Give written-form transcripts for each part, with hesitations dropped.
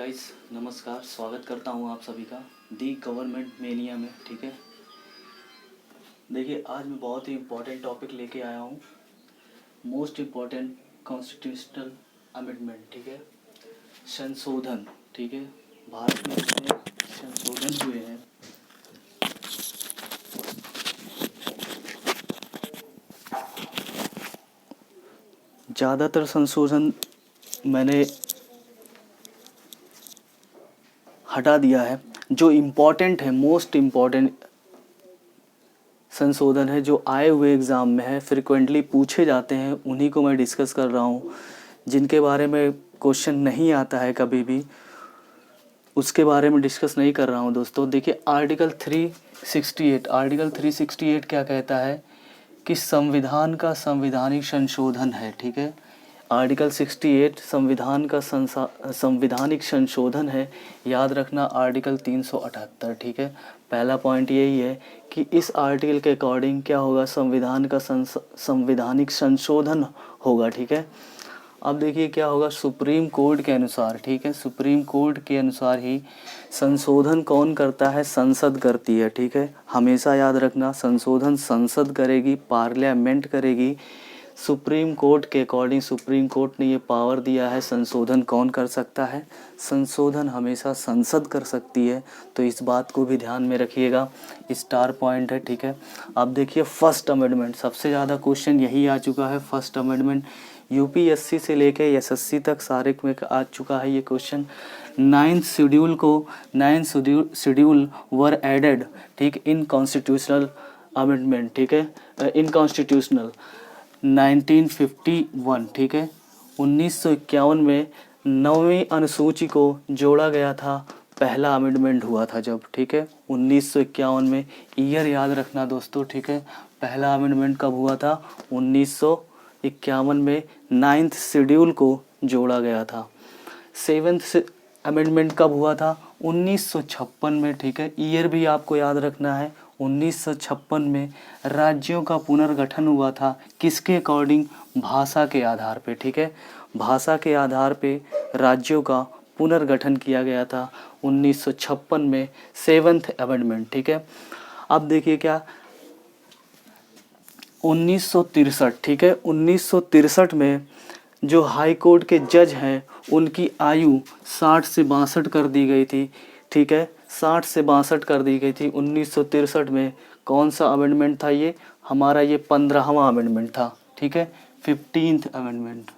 Guys, नमस्कार। स्वागत करता हूँ आप सभी का दी गवर्नमेंट मेनिया में। ठीक है, देखिए आज मैं बहुत ही इम्पोर्टेंट टॉपिक लेके आया हूँ। Most important constitutional amendment. ठीक है, संशोधन। ठीक है, भारत में जितने संशोधन हुए हैं ज़्यादातर संशोधन मैंने हटा दिया है। जो इम्पोर्टेंट है, मोस्ट इम्पोर्टेंट संशोधन है, जो आए हुए एग्ज़ाम में है, फ्रिक्वेंटली पूछे जाते हैं, उन्हीं को मैं डिस्कस कर रहा हूँ। जिनके बारे में क्वेश्चन नहीं आता है कभी भी, उसके बारे में डिस्कस नहीं कर रहा हूँ दोस्तों। देखिए आर्टिकल 368 क्या कहता है कि संविधान का संवैधानिक संशोधन है। ठीक है, आर्टिकल 68 संविधान का संवैधानिक संशोधन है। याद रखना आर्टिकल 378। ठीक है, पहला पॉइंट यही है कि इस आर्टिकल के अकॉर्डिंग क्या होगा, संविधान का संवैधानिक संशोधन होगा। ठीक है, अब देखिए क्या होगा, सुप्रीम कोर्ट के अनुसार। ठीक है, सुप्रीम कोर्ट के अनुसार ही संशोधन कौन करता है, संसद करती है। ठीक है, हमेशा याद रखना, संशोधन संसद करेगी, पार्लियामेंट करेगी। सुप्रीम कोर्ट के अकॉर्डिंग सुप्रीम कोर्ट ने ये पावर दिया है। संशोधन कौन कर सकता है, संशोधन हमेशा संसद कर सकती है, तो इस बात को भी ध्यान में रखिएगा। स्टार पॉइंट है। ठीक है, अब देखिए फर्स्ट अमेंडमेंट, सबसे ज़्यादा क्वेश्चन यही आ चुका है। फर्स्ट अमेंडमेंट यूपीएससी से लेके एसएससी तक सारे में आ चुका है ये क्वेश्चन। नाइन्थ शेड्यूल वर एडेड, ठीक, इन कॉन्स्टिट्यूशनल अमेंडमेंट। ठीक है, इन कॉन्स्टिट्यूशनल 1951। ठीक है, 1951 में 9वीं अनुसूची को जोड़ा गया था। पहला अमेंडमेंट हुआ था जब। ठीक है, 1951 में, ईयर याद रखना दोस्तों। ठीक है, पहला अमेंडमेंट कब हुआ था, 1951 में 9th शेड्यूल को जोड़ा गया था। 7th अमेंडमेंट कब हुआ था, 1956 में। ठीक है, ईयर भी आपको याद रखना है, 1956 में राज्यों का पुनर्गठन हुआ था। किसके अकॉर्डिंग, भाषा के आधार पे। ठीक है, भाषा के आधार पे राज्यों का पुनर्गठन किया गया था 1956 में, 7th अमेंडमेंट। ठीक है, अब देखिए क्या 1963। ठीक है, 1963 में जो हाई कोर्ट के जज हैं उनकी आयु 60 से 62 कर दी गई थी। ठीक है, 60 से 62 कर दी गई थी 1963 में। कौन सा अमेंडमेंट था ये, हमारा ये 15वां अमेंडमेंट था। ठीक है, 15th अमेंडमेंट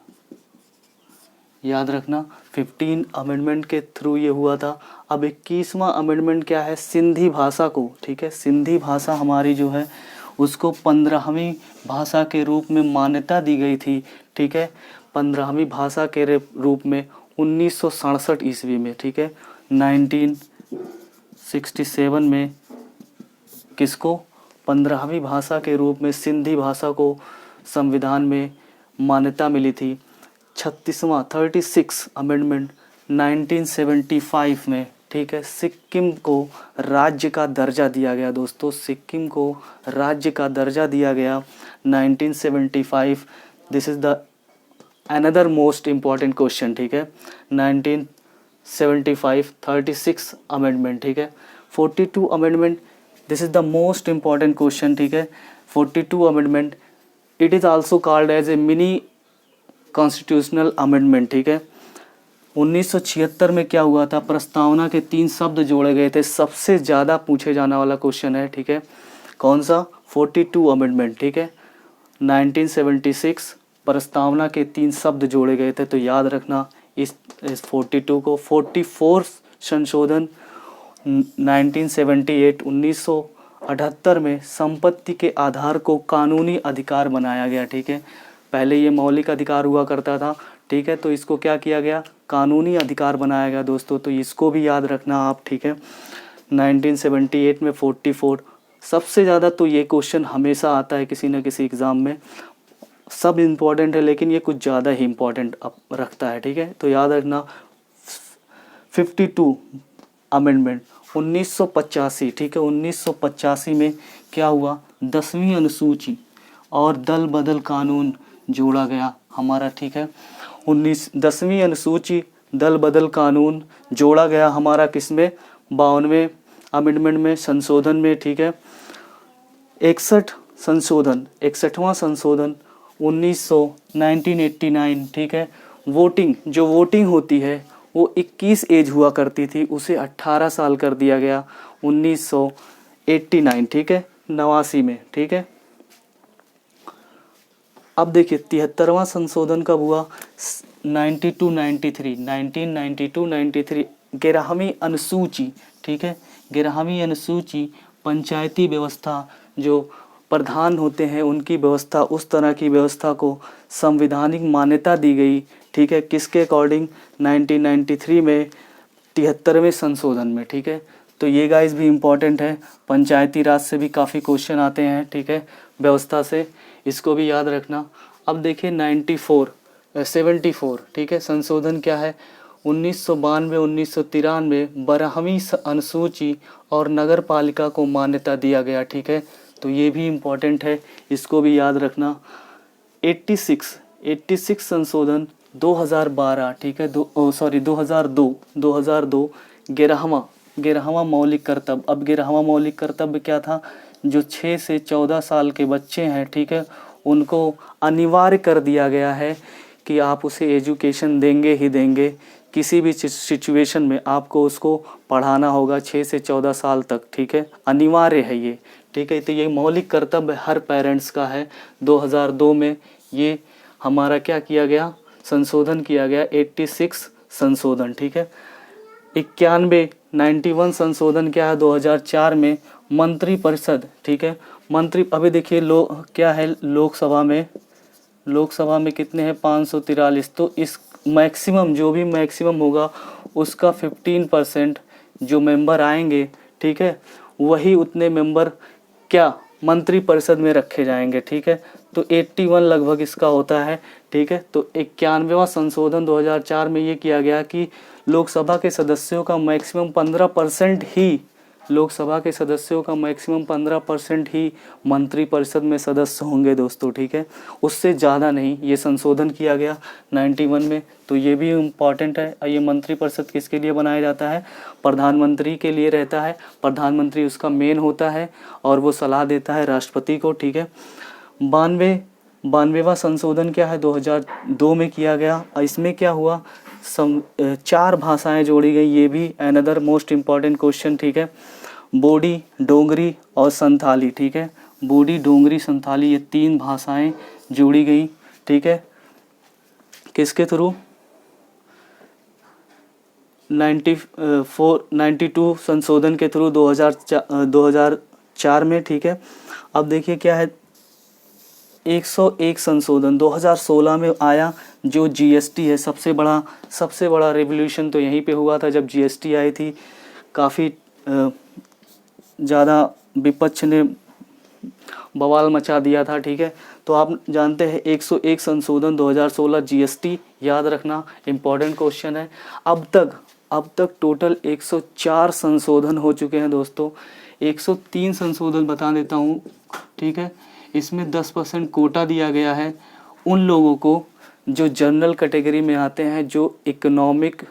याद रखना, 15 अमेंडमेंट के थ्रू ये हुआ था। अब 21वां अमेंडमेंट क्या है, सिंधी भाषा को, ठीक है, सिंधी भाषा हमारी जो है उसको 15वीं भाषा के रूप में मान्यता दी गई थी। ठीक है, 15वीं भाषा के रूप में 1967 ईस्वी में। ठीक है, 1967 में किसको, 15वीं भाषा के रूप में सिंधी भाषा को संविधान में मान्यता मिली थी। 36 अमेंडमेंट 1975 में। ठीक है, सिक्किम को राज्य का दर्जा दिया गया दोस्तों, सिक्किम को राज्य का दर्जा दिया गया 1975। This is the another most important question. ठीक है, 1975 36 अमेंडमेंट। ठीक है, 42 amendment, this is the most important question. ठीक है, 42 amendment, it is also called as a mini constitutional amendment. ठीक है, 1976 में क्या हुआ था, प्रस्तावना के 3 शब्द जोड़े गए थे। सबसे ज़्यादा पूछे जाने वाला क्वेश्चन है। ठीक है, कौन सा, 42 अमेंडमेंट। ठीक है, 1976 प्रस्तावना के 3 शब्द जोड़े गए थे, तो याद रखना इस 42 को। 44 संशोधन 1978 में संपत्ति के आधार को कानूनी अधिकार बनाया गया। ठीक है, पहले ये मौलिक अधिकार हुआ करता था। ठीक है, तो इसको क्या किया गया, कानूनी अधिकार बनाया गया दोस्तों, तो इसको भी याद रखना आप। ठीक है, 1978 में 44। सबसे ज़्यादा तो ये क्वेश्चन हमेशा आता है किसी न किसी एग्ज़ाम में, सब इम्पोर्टेंट है लेकिन ये कुछ ज़्यादा ही इम्पोर्टेंट रखता है। ठीक है, तो याद रखना 52 अमेंडमेंट 1985। ठीक है, 1985 में क्या हुआ, 10वीं अनुसूची और दल बदल कानून जोड़ा गया हमारा। ठीक है, 10वीं अनुसूची दल बदल कानून जोड़ा गया हमारा किसमें, 52वें अमेंडमेंट में, संशोधन में, ठीक है। 61वां संशोधन 1989, ठीक है। जो वोटिंग होती है वो 21 एज हुआ करती थी, उसे 18 साल कर दिया गया 1989, ठीक है, 89 में, ठीक है। अब देखिए 73वां संशोधन कब हुआ, 1992-93 11वीं अनुसूची, ठीक है। 11वीं अनुसूची पंचायती व्यवस्था, जो प्रधान होते हैं उनकी व्यवस्था, उस तरह की व्यवस्था को संवैधानिक मान्यता दी गई, ठीक है। किसके अकॉर्डिंग, 1993 में 73वें संशोधन में, ठीक है। तो ये गाइस भी इम्पॉर्टेंट है, पंचायती राज से भी काफ़ी क्वेश्चन आते हैं, ठीक है, व्यवस्था से, इसको भी याद रखना। अब देखिए 74, ठीक है, संशोधन क्या है, 1992-1993 12वीं अनुसूची और नगर पालिका को मान्यता दिया गया, ठीक है। तो ये भी इम्पॉर्टेंट है, इसको भी याद रखना। 86 संशोधन 2012, ठीक है, 2002 11वां मौलिक कर्तव्य। अब 11वां मौलिक कर्तव्य क्या था, जो 6 से 14 साल के बच्चे हैं, ठीक है, उनको अनिवार्य कर दिया गया है कि आप उसे एजुकेशन देंगे ही देंगे, किसी भी सिचुएशन में आपको उसको पढ़ाना होगा 6 से 14 साल तक, ठीक है, अनिवार्य है ये, ठीक है। तो ये मौलिक कर्तव्य हर पेरेंट्स का है। 2002 में ये हमारा क्या किया गया, संशोधन किया गया, 86 संशोधन, ठीक है। 91 संशोधन क्या है 2004 में, मंत्रिपरिषद, ठीक है। अभी देखिए क्या है, लोकसभा में कितने हैं, 543, तो इस मैक्सिमम, जो भी मैक्सिमम होगा उसका 15% जो मेंबर आएंगे, ठीक है, वही उतने मेंबर क्या मंत्रिपरिषद में रखे जाएंगे, ठीक है। तो 81 लगभग इसका होता है, ठीक है। तो 91वां संशोधन 2004 में ये किया गया कि लोकसभा के सदस्यों का मैक्सिमम 15% ही मंत्रिपरिषद में सदस्य होंगे दोस्तों, ठीक है, उससे ज़्यादा नहीं। ये संशोधन किया गया 91 में, तो ये भी इम्पॉर्टेंट है। ये मंत्रिपरिषद किसके लिए बनाया जाता है, प्रधानमंत्री के लिए रहता है, प्रधानमंत्री उसका मेन होता है और वो सलाह देता है राष्ट्रपति को, ठीक है। 92वां संशोधन क्या है 2002 में किया गया, और इसमें क्या हुआ, 4 भाषाएं जोड़ी गई, ये भी अनदर मोस्ट इम्पॉर्टेंट क्वेश्चन, ठीक है। बोडी, डोगरी और संथाली, ठीक है, बोडी, डोगरी, संथाली, ये 3 भाषाएं जोड़ी गई, ठीक है, किसके थ्रू, 92 संशोधन के थ्रू 2004 में, ठीक है। अब देखिए क्या है, 101 संशोधन 2016 में आया, जो जीएसटी है, सबसे बड़ा रेवोल्यूशन तो यहीं पे हुआ था जब जीएसटी आई थी। काफ़ी ज़्यादा विपक्ष ने बवाल मचा दिया था, ठीक है। तो आप जानते हैं 101 संशोधन 2016 जीएसटी, याद रखना, इम्पॉर्टेंट क्वेश्चन है। अब तक टोटल 104 संशोधन हो चुके हैं दोस्तों। 103 संशोधन बता देता हूँ, ठीक है। इसमें 10% कोटा दिया गया है उन लोगों को जो जनरल कैटेगरी में आते हैं, जो इकोनॉमिक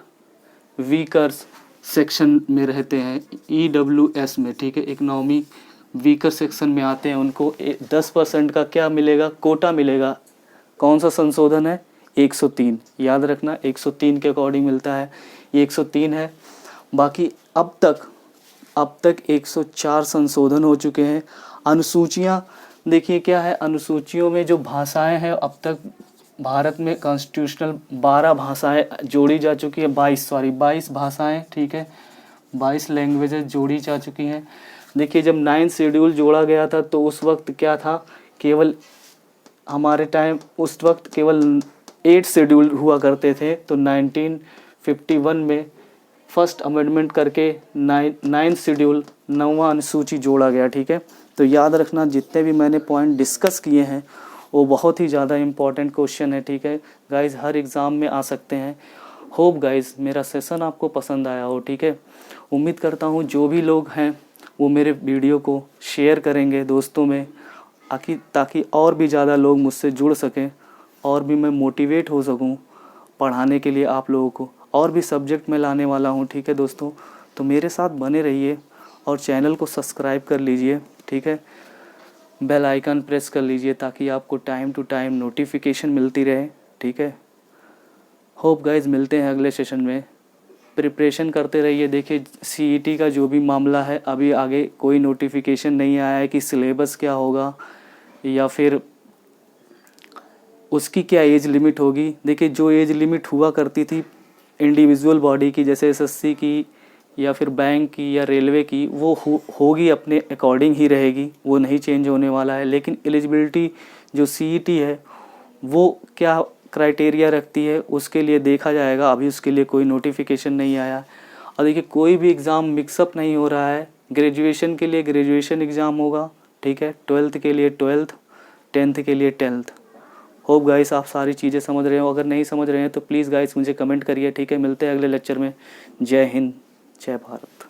वीकर्स सेक्शन में रहते हैं, EWS में, ठीक है, इकोनॉमिक वीकर सेक्शन में आते हैं, उनको 10% का क्या मिलेगा, कोटा मिलेगा। कौन सा संशोधन है, 103, याद रखना, 103 के अकॉर्डिंग मिलता है, ये 103 है। बाकी अब तक 104 संशोधन हो चुके हैं। अनुसूचियाँ देखिए क्या है, अनुसूचियों में जो भाषाएं हैं, अब तक भारत में कॉन्स्टिट्यूशनल 12 भाषाएं जोड़ी जा चुकी है, 22 भाषाएं, ठीक है, 22 लैंग्वेजेस जोड़ी जा चुकी हैं। देखिए जब 9 शेड्यूल जोड़ा गया था तो उस वक्त क्या था, केवल हमारे टाइम उस वक्त केवल 8 शेड्यूल हुआ करते थे। तो 1951 में फर्स्ट अमेंडमेंट करके 9 शेड्यूल 9वां अनुसूची जोड़ा गया, ठीक है। तो याद रखना, जितने भी मैंने पॉइंट डिस्कस किए हैं वो बहुत ही ज़्यादा इम्पॉर्टेंट क्वेश्चन है, ठीक है गाइज़, हर एग्ज़ाम में आ सकते हैं। होप गाइज़ मेरा सेशन आपको पसंद आया हो, ठीक है। उम्मीद करता हूँ जो भी लोग हैं वो मेरे वीडियो को शेयर करेंगे दोस्तों में, ताकि और भी ज़्यादा लोग मुझसे जुड़ सकें और भी मैं मोटिवेट हो सकूं पढ़ाने के लिए आप लोगों को। और भी सब्जेक्ट मैं लाने वाला हूँ, ठीक है दोस्तों। तो मेरे साथ बने रहिए और चैनल को सब्सक्राइब कर लीजिए, ठीक है। बेल आइकन प्रेस कर लीजिए ताकि आपको टाइम टू टाइम नोटिफिकेशन मिलती रहे, ठीक है। होप गाइज मिलते हैं अगले सेशन में। प्रिपरेशन करते रहिए। देखिए सीईटी का जो भी मामला है, अभी आगे कोई नोटिफिकेशन नहीं आया है कि सिलेबस क्या होगा या फिर उसकी क्या एज लिमिट होगी। देखिए जो एज लिमिट हुआ करती थी इंडिविजुअल बॉडी की, जैसे एसएससी की या फिर बैंक की या रेलवे की, वो होगी अपने अकॉर्डिंग ही रहेगी, वो नहीं चेंज होने वाला है। लेकिन एलिजिबिलिटी जो सीईटी है वो क्या क्राइटेरिया रखती है उसके लिए देखा जाएगा। अभी उसके लिए कोई नोटिफिकेशन नहीं आया। और देखिए कोई भी एग्ज़ाम मिक्सअप नहीं हो रहा है। ग्रेजुएशन के लिए ग्रेजुएशन एग्ज़ाम होगा, ठीक है। 12th के लिए 12th, 10th के लिए 10th। होप गाइस आप सारी चीज़ें समझ रहे हो। अगर नहीं समझ रहे हैं तो प्लीज़ गाइस मुझे कमेंट करिए, ठीक है। मिलते हैं अगले लेक्चर में। जय हिंद, जय भारत।